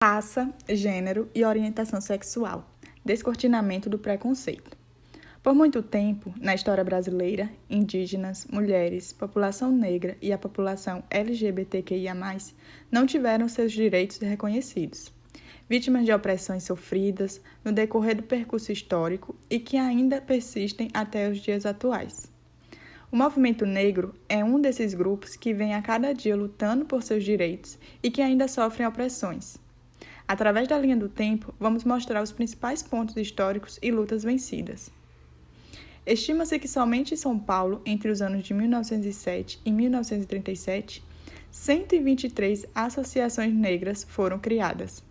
Raça, gênero e orientação sexual. Descortinamento do preconceito. Por muito tempo, na história brasileira, indígenas, mulheres, população negra e a população LGBTQIA+, não tiveram seus direitos reconhecidos. Vítimas de opressões sofridas no decorrer do percurso histórico e que ainda persistem até os dias atuais. O movimento negro é um desses grupos que vem a cada dia lutando por seus direitos e que ainda sofrem opressões. Através da linha do tempo, vamos mostrar os principais pontos históricos e lutas vencidas. Estima-se que somente em São Paulo, entre os anos de 1907 e 1937, 123 associações negras foram criadas.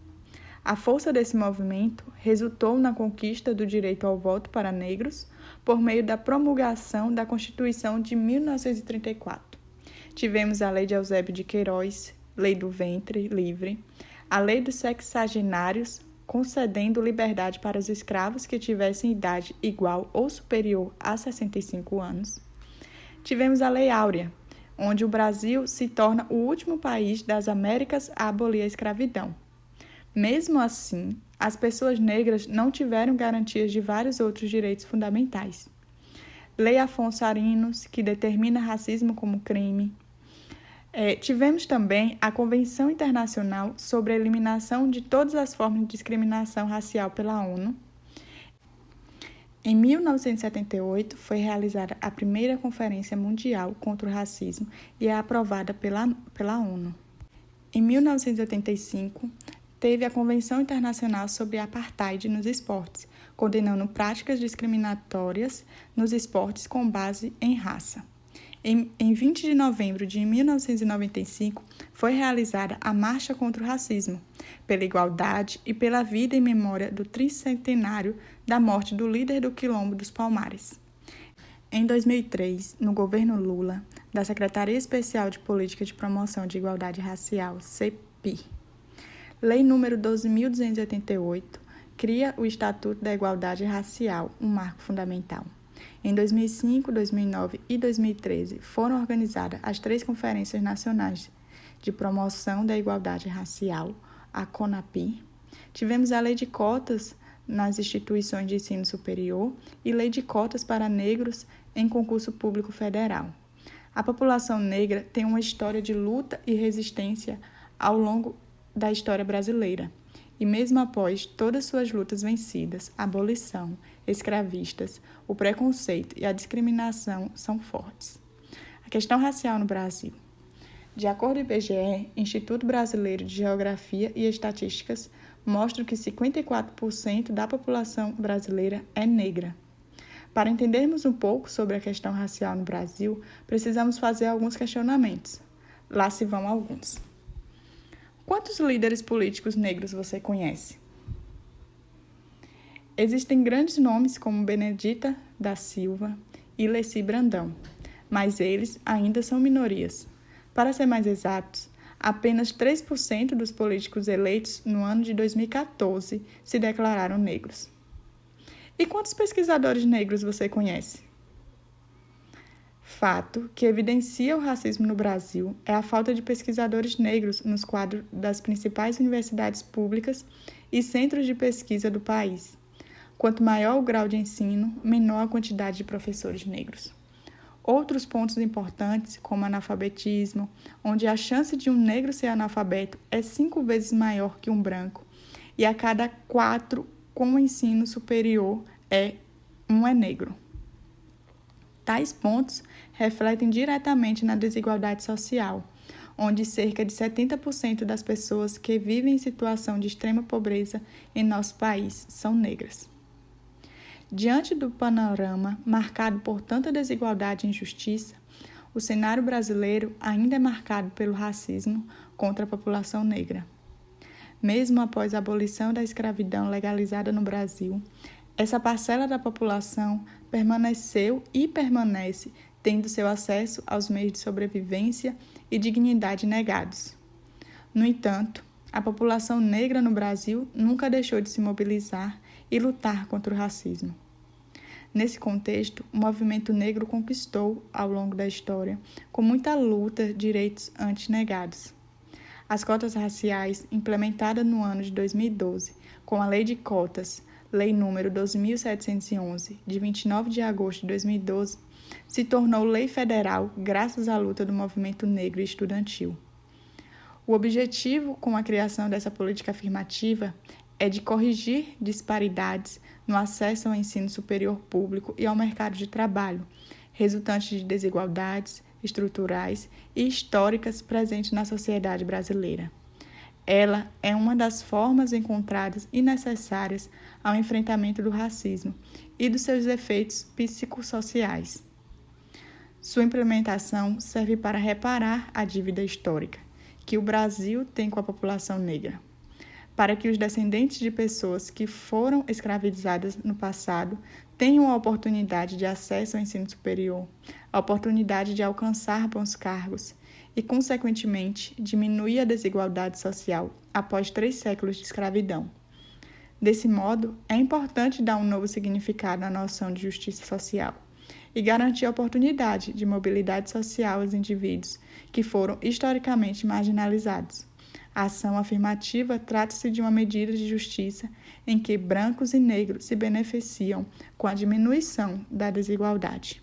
A força desse movimento resultou na conquista do direito ao voto para negros por meio da promulgação da Constituição de 1934. Tivemos a Lei de Eusébio de Queiroz, Lei do Ventre Livre, a Lei dos Sexagenários, concedendo liberdade para os escravos que tivessem idade igual ou superior a 65 anos. Tivemos a Lei Áurea, onde o Brasil se torna o último país das Américas a abolir a escravidão. Mesmo assim, as pessoas negras não tiveram garantias de vários outros direitos fundamentais. Lei Afonso Arinos, que determina racismo como crime. Tivemos também a Convenção Internacional sobre a Eliminação de Todas as Formas de Discriminação Racial pela ONU. Em 1978, foi realizada a primeira Conferência Mundial contra o Racismo e é aprovada pela ONU. Em 1985, teve a Convenção Internacional sobre a Apartheid nos esportes, condenando práticas discriminatórias nos esportes com base em raça. Em 20 de novembro de 1995, foi realizada a Marcha contra o Racismo, pela igualdade e pela vida em memória do tricentenário da morte do líder do Quilombo dos Palmares. Em 2003, no governo Lula, da Secretaria Especial de Política de Promoção de Igualdade Racial, CEPI, Lei nº 12.288, cria o Estatuto da Igualdade Racial, um marco fundamental. Em 2005, 2009 e 2013, foram organizadas as 3 Conferências Nacionais de Promoção da Igualdade Racial, a CONAPI. Tivemos a Lei de Cotas nas instituições de ensino superior e Lei de Cotas para negros em concurso público federal. A população negra tem uma história de luta e resistência ao longo da história brasileira. E mesmo após todas suas lutas vencidas, a abolição, escravistas, o preconceito e a discriminação são fortes. A questão racial no Brasil. De acordo com o IBGE, Instituto Brasileiro de Geografia e Estatísticas, mostram que 54% da população brasileira é negra. Para entendermos um pouco sobre a questão racial no Brasil, precisamos fazer alguns questionamentos. Lá se vão alguns. Quantos líderes políticos negros você conhece? Existem grandes nomes como Benedita da Silva e Leci Brandão, mas eles ainda são minorias. Para ser mais exatos, apenas 3% dos políticos eleitos no ano de 2014 se declararam negros. E quantos pesquisadores negros você conhece? Fato que evidencia o racismo no Brasil é a falta de pesquisadores negros nos quadros das principais universidades públicas e centros de pesquisa do país. Quanto maior o grau de ensino, menor a quantidade de professores negros. Outros pontos importantes, como analfabetismo, onde a chance de um negro ser analfabeto é 5 vezes maior que um branco, e a cada 4 com ensino superior um é negro. Tais pontos refletem diretamente na desigualdade social, onde cerca de 70% das pessoas que vivem em situação de extrema pobreza em nosso país são negras. Diante do panorama marcado por tanta desigualdade e injustiça, o cenário brasileiro ainda é marcado pelo racismo contra a população negra. Mesmo após a abolição da escravidão legalizada no Brasil, essa parcela da população permaneceu e permanece tendo seu acesso aos meios de sobrevivência e dignidade negados. No entanto, a população negra no Brasil nunca deixou de se mobilizar e lutar contra o racismo. Nesse contexto, o movimento negro conquistou, ao longo da história, com muita luta, direitos antes negados. As cotas raciais, implementadas no ano de 2012, com a Lei de Cotas, Lei número 12.711, de 29 de agosto de 2012, se tornou lei federal graças à luta do movimento negro e estudantil. O objetivo com a criação dessa política afirmativa é de corrigir disparidades no acesso ao ensino superior público e ao mercado de trabalho, resultantes de desigualdades estruturais e históricas presentes na sociedade brasileira. Ela é uma das formas encontradas e necessárias ao enfrentamento do racismo e dos seus efeitos psicossociais. Sua implementação serve para reparar a dívida histórica que o Brasil tem com a população negra, para que os descendentes de pessoas que foram escravizadas no passado tenham a oportunidade de acesso ao ensino superior, a oportunidade de alcançar bons cargos e, consequentemente, diminuir a desigualdade social após 3 séculos de escravidão. Desse modo, é importante dar um novo significado à noção de justiça social e garantir a oportunidade de mobilidade social aos indivíduos que foram historicamente marginalizados. A ação afirmativa trata-se de uma medida de justiça em que brancos e negros se beneficiam com a diminuição da desigualdade.